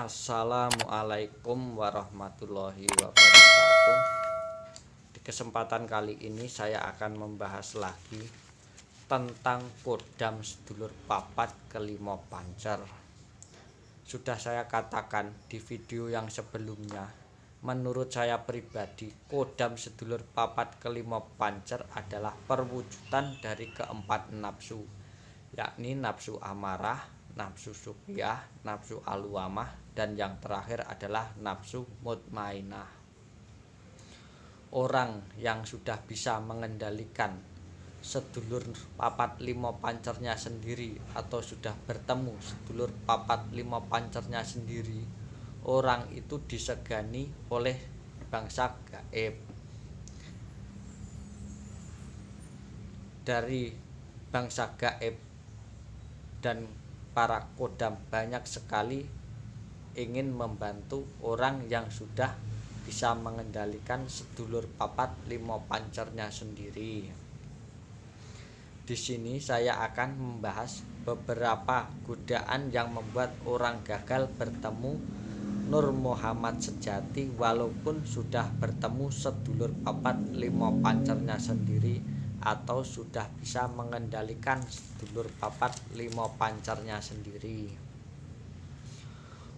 Assalamualaikum warahmatullahi wabarakatuh. Di kesempatan kali ini saya akan membahas lagi tentang kodam sedulur papat kelima pancer. Sudah saya katakan di video yang sebelumnya, menurut saya pribadi kodam sedulur papat kelima pancer adalah perwujudan dari keempat nafsu, yakni nafsu amarah, nafsu suqyah, nafsu alwamah, dan yang terakhir adalah nafsu mutmainah. Orang yang sudah bisa mengendalikan sedulur papat lima pancernya sendiri atau sudah bertemu sedulur papat lima pancernya sendiri, orang itu disegani oleh bangsa gaib. Dari bangsa gaib dan para kodam banyak sekali ingin membantu orang yang sudah bisa mengendalikan sedulur papat lima pancernya sendiri. Di sini saya akan membahas beberapa godaan yang membuat orang gagal bertemu Nur Muhammad sejati walaupun sudah bertemu sedulur papat lima pancernya sendiri atau sudah bisa mengendalikan sedulur papat lima pancernya sendiri.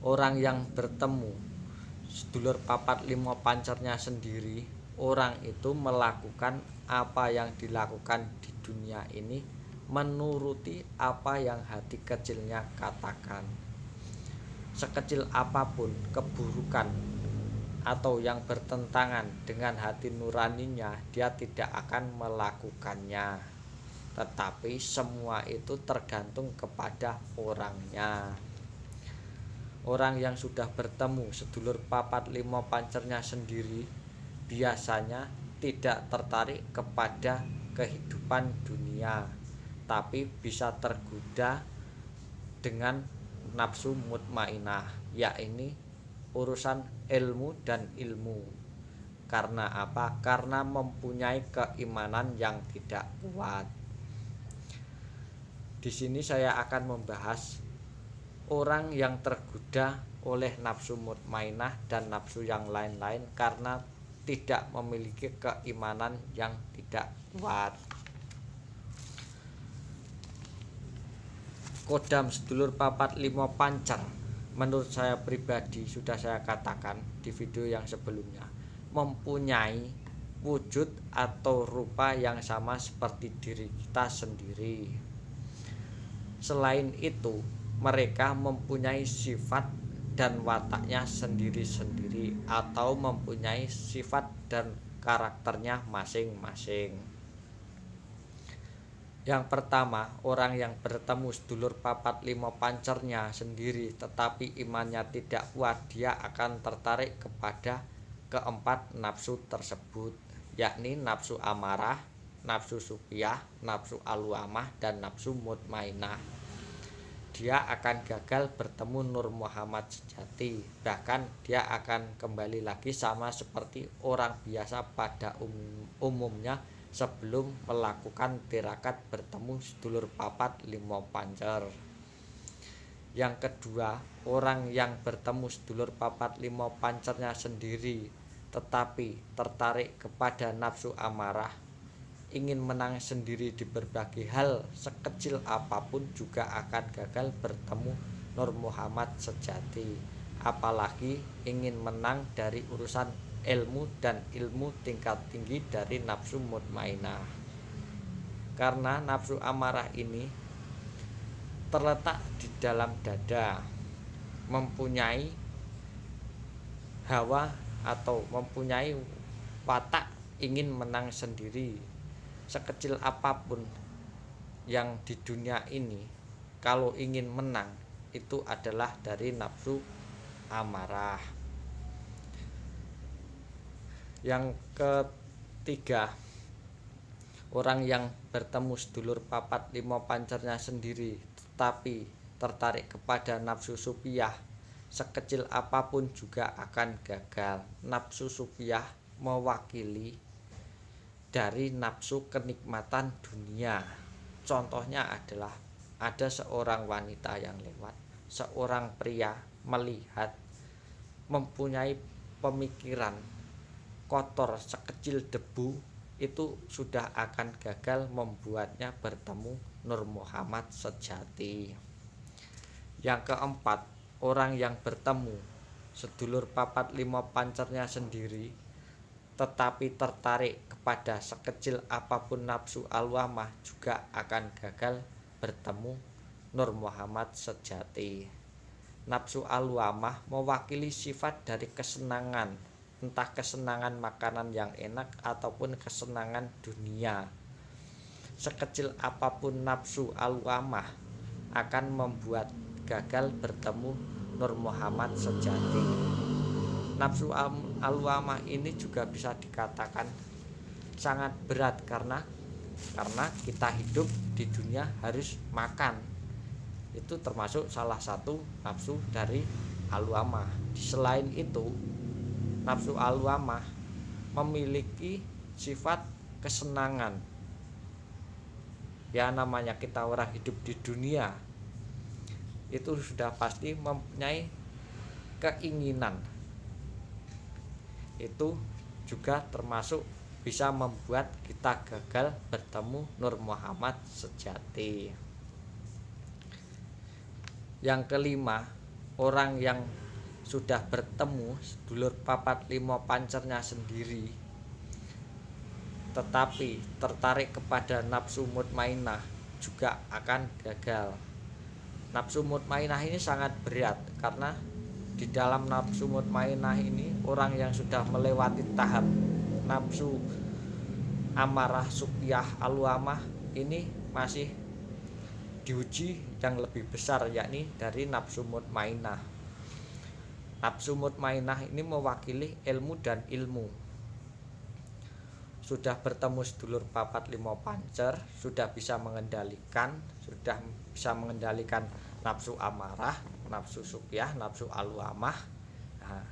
Orang yang bertemu sedulur papat lima pancernya sendiri, orang itu melakukan apa yang dilakukan di dunia ini menuruti apa yang hati kecilnya katakan. Sekecil apapun keburukan atau yang bertentangan dengan hati nuraninya, dia tidak akan melakukannya. Tetapi semua itu tergantung kepada orangnya. Orang yang sudah bertemu sedulur papat lima pancernya sendiri biasanya tidak tertarik kepada kehidupan dunia, tapi bisa tergoda dengan nafsu mutmainah, yakni urusan ilmu dan ilmu. Karena apa? Karena mempunyai keimanan yang tidak kuat. Di sini saya akan membahas orang yang tergoda oleh nafsu mutmainah dan nafsu yang lain-lain karena tidak memiliki keimanan yang tidak kuat. Kodam sedulur papat lima pancer, menurut saya pribadi sudah saya katakan di video yang sebelumnya, mempunyai wujud atau rupa yang sama seperti diri kita sendiri. Selain itu, mereka mempunyai sifat dan wataknya sendiri-sendiri atau mempunyai sifat dan karakternya masing-masing. Yang pertama, orang yang bertemu sedulur papat lima pancernya sendiri tetapi imannya tidak kuat, dia akan tertarik kepada keempat nafsu tersebut, yakni nafsu amarah, nafsu suqyah, nafsu alwamah, dan nafsu mutmainah. Dia akan gagal bertemu Nur Muhammad sejati, bahkan dia akan kembali lagi sama seperti orang biasa pada umumnya sebelum melakukan tirakat bertemu sedulur papat lima pancer. Yang kedua, orang yang bertemu sedulur papat lima pancernya sendiri tetapi tertarik kepada nafsu amarah, ingin menang sendiri di berbagai hal sekecil apapun, juga akan gagal bertemu Nur Muhammad sejati. Apalagi ingin menang dari urusan ilmu dan ilmu tingkat tinggi dari nafsu mutmainah. Karena nafsu amarah ini terletak di dalam dada, mempunyai hawa atau mempunyai watak ingin menang sendiri. Sekecil apapun yang di dunia ini, kalau ingin menang itu adalah dari nafsu amarah. Yang ketiga, orang yang bertemu sedulur papat lima pancernya sendiri tetapi tertarik kepada nafsu suqyah, sekecil apapun juga akan gagal. Nafsu suqyah mewakili dari nafsu kenikmatan dunia. Contohnya adalah ada seorang wanita yang lewat, seorang pria melihat, mempunyai pemikiran kotor sekecil debu, itu sudah akan gagal membuatnya bertemu Nur Muhammad sejati. Yang keempat, orang yang bertemu sedulur papat lima pancernya sendiri tetapi tertarik kepada sekecil apapun nafsu alwamah juga akan gagal bertemu Nur Muhammad sejati. Nafsu alwamah mewakili sifat dari kesenangan, entah kesenangan makanan yang enak ataupun kesenangan dunia. Sekecil apapun nafsu alwamah akan membuat gagal bertemu Nur Muhammad sejati. Nafsu alwamah ini juga bisa dikatakan sangat berat karena kita hidup di dunia harus makan. Itu termasuk salah satu nafsu dari alwamah. Selain itu, nafsu alwamah memiliki sifat kesenangan. Ya, namanya kita orang hidup di dunia itu sudah pasti mempunyai keinginan. Itu juga termasuk bisa membuat kita gagal bertemu Nur Muhammad sejati. Yang kelima, orang yang sudah bertemu sedulur papat lima pancernya sendiri tetapi tertarik kepada nafsu mutmainah juga akan gagal. Nafsu mutmainah ini sangat berat karena di dalam nafsu mutmainah ini orang yang sudah melewati tahap nafsu amarah, suqyah, alwamah ini masih diuji yang lebih besar, yakni dari nafsu mutmainah. Nafsu mutmainah ini mewakili ilmu dan ilmu. Sudah bertemu sedulur papat lima pancer, sudah bisa mengendalikan nafsu amarah, nafsu suqyah, nafsu alwamah. Nah,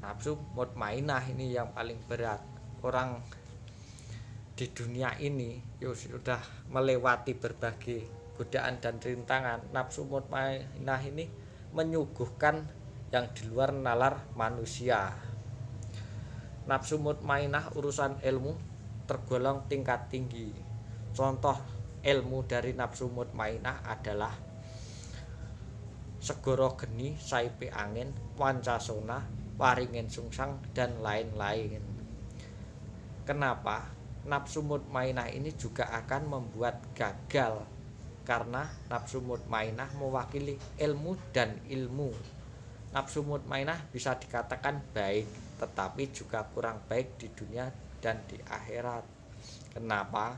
nafsu mutmainah ini yang paling berat. Orang di dunia ini sudah melewati berbagai godaan dan rintangan. Nafsu mutmainah ini menyuguhkan yang di luar nalar manusia. Nafsu mutmainah urusan ilmu tergolong tingkat tinggi. Contoh ilmu dari nafsu mutmainah adalah segoro geni, saipe angin, wancasona, waringin sungsang, dan lain-lain. Kenapa? Nafsu mutmainah ini juga akan membuat gagal karena nafsu mutmainah mewakili ilmu dan ilmu. Nafsu mutmainah bisa dikatakan baik, tetapi juga kurang baik di dunia dan di akhirat. Kenapa?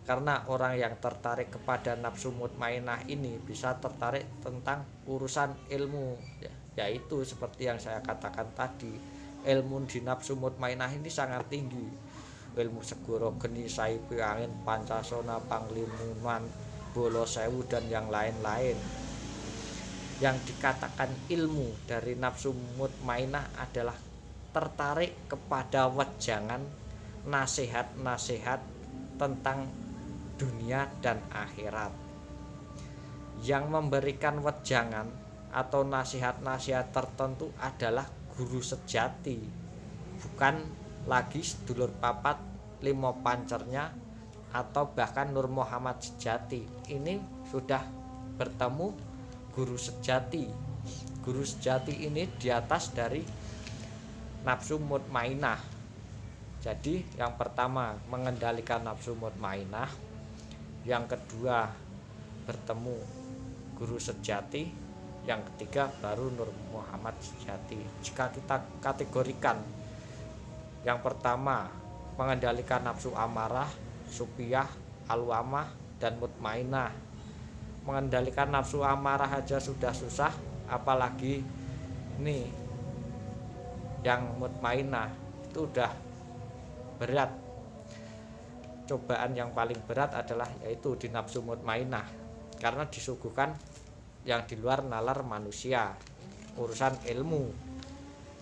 Karena orang yang tertarik kepada nafsu mutmainah ini bisa tertarik tentang urusan ilmu, yaitu seperti yang saya katakan tadi, ilmu di nafsu mutmainah ini sangat tinggi. Ilmu segoro geni, saipe angin, pancasona, panglimunan, bolo sewu, dan yang lain-lain. Yang dikatakan ilmu dari nafsu mutmainah adalah tertarik kepada wejangan nasihat-nasihat tentang dunia dan akhirat. Yang memberikan wejangan atau nasihat-nasihat tertentu adalah guru sejati, bukan lagi sedulur papat lima pancernya atau bahkan Nur Muhammad sejati. Ini sudah bertemu guru sejati. Guru sejati ini di atas dari nafsu mutmainah. Jadi yang pertama mengendalikan nafsu mutmainah, yang kedua bertemu guru sejati, yang ketiga baru Nur Muhammad sejati. Jika kita kategorikan, yang pertama mengendalikan nafsu amarah, suqyah, alwamah, dan mutmainah. Mengendalikan nafsu amarah aja sudah susah, apalagi nih yang mutmainah, itu udah berat. Cobaan yang paling berat adalah yaitu di nafsu mutmainah, karena disuguhkan yang di luar nalar manusia, urusan ilmu.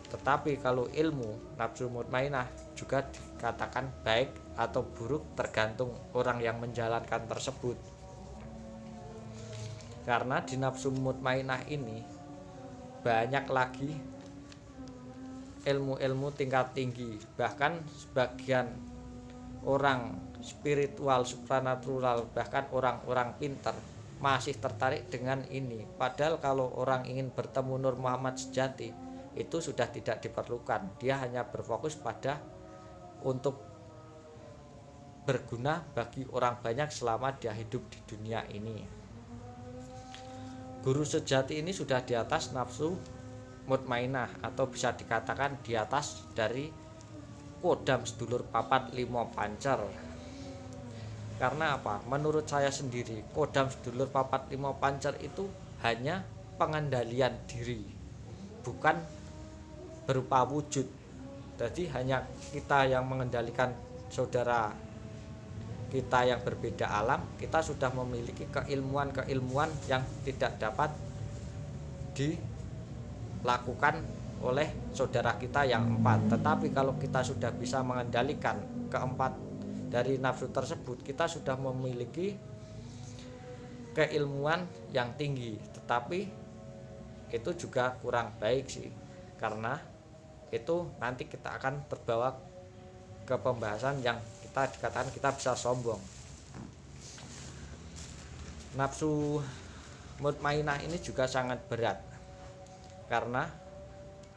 Tetapi kalau ilmu nafsu mutmainah juga dikatakan baik atau buruk tergantung orang yang menjalankan tersebut. Karena di nafsu mutmainah ini banyak lagi ilmu-ilmu tingkat tinggi. Bahkan sebagian orang spiritual, supranatural, bahkan orang-orang pintar masih tertarik dengan ini. Padahal kalau orang ingin bertemu Nur Muhammad sejati, itu sudah tidak diperlukan. Dia hanya berfokus pada untuk berguna bagi orang banyak selama dia hidup di dunia ini. Guru sejati ini sudah di atas nafsu mutmainah, atau bisa dikatakan di atas dari kodam sedulur papat limo pancer. Karena apa? Menurut saya sendiri, kodam sedulur papat limo pancer itu hanya pengendalian diri, bukan berupa wujud. Jadi hanya kita yang mengendalikan saudara kita yang berbeda alam. Kita sudah memiliki keilmuan yang tidak dapat dilakukan oleh saudara kita yang empat. Tetapi kalau kita sudah bisa mengendalikan keempat dari nafsu tersebut, kita sudah memiliki keilmuan yang tinggi. Tetapi itu juga kurang baik sih, karena itu nanti kita akan terbawa ke pembahasan yang kita dikatakan kita bisa sombong. Nafsu mutmainah ini juga sangat berat, karena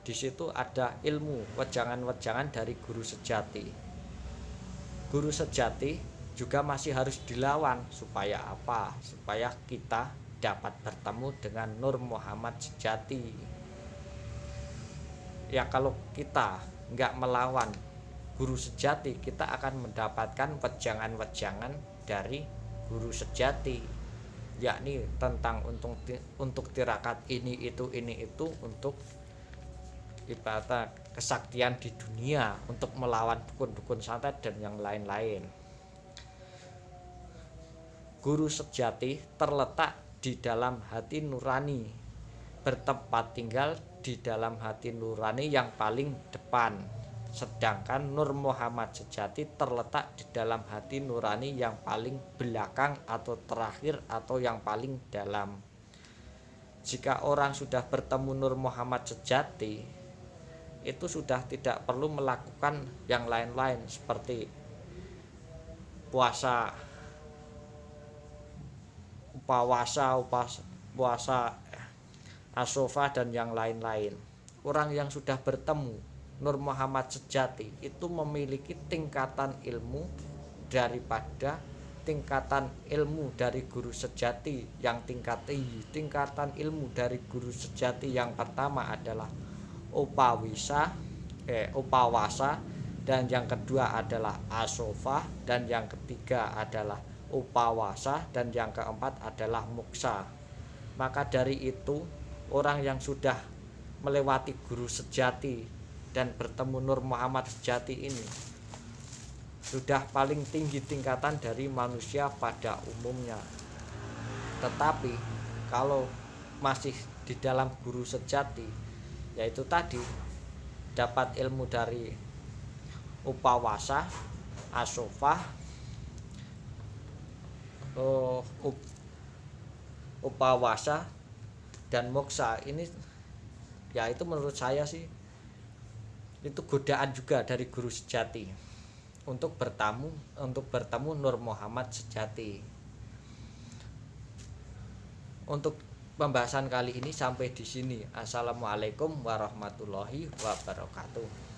di situ ada ilmu wejangan-wejangan dari guru sejati. Guru sejati juga masih harus dilawan. Supaya apa? Supaya kita dapat bertemu dengan Nur Muhammad sejati. Ya kalau kita nggak melawan guru sejati, kita akan mendapatkan wejangan-wejangan dari guru sejati, yakni tentang untuk tirakat ini itu untuk ibarat kesaktian di dunia, untuk melawan dukun-dukun santet dan yang lain-lain. Guru sejati terletak di dalam hati nurani, bertempat tinggal di dalam hati nurani yang paling depan. Sedangkan Nur Muhammad sejati terletak di dalam hati nurani yang paling belakang atau terakhir atau yang paling dalam. Jika orang sudah bertemu Nur Muhammad sejati, itu sudah tidak perlu melakukan yang lain-lain seperti puasa, asofa dan yang lain-lain. Orang yang sudah bertemu Nur Muhammad sejati itu memiliki tingkatan ilmu daripada tingkatan ilmu dari guru sejati yang tingkat tinggi. Tingkatan ilmu dari guru sejati yang pertama adalah upawasa, dan yang kedua adalah asofa, dan yang ketiga adalah upawasa, dan yang keempat adalah muksa. Maka dari itu, orang yang sudah melewati guru sejati dan bertemu Nur Muhammad sejati ini sudah paling tinggi tingkatan dari manusia pada umumnya. Tetapi kalau masih di dalam guru sejati, yaitu tadi dapat ilmu dari upawasa, asofa, upawasa dan moksa, ini ya itu menurut saya sih itu godaan juga dari guru sejati untuk bertemu Nur Muhammad sejati. Untuk pembahasan kali ini sampai di sini. Assalamualaikum warahmatullahi wabarakatuh.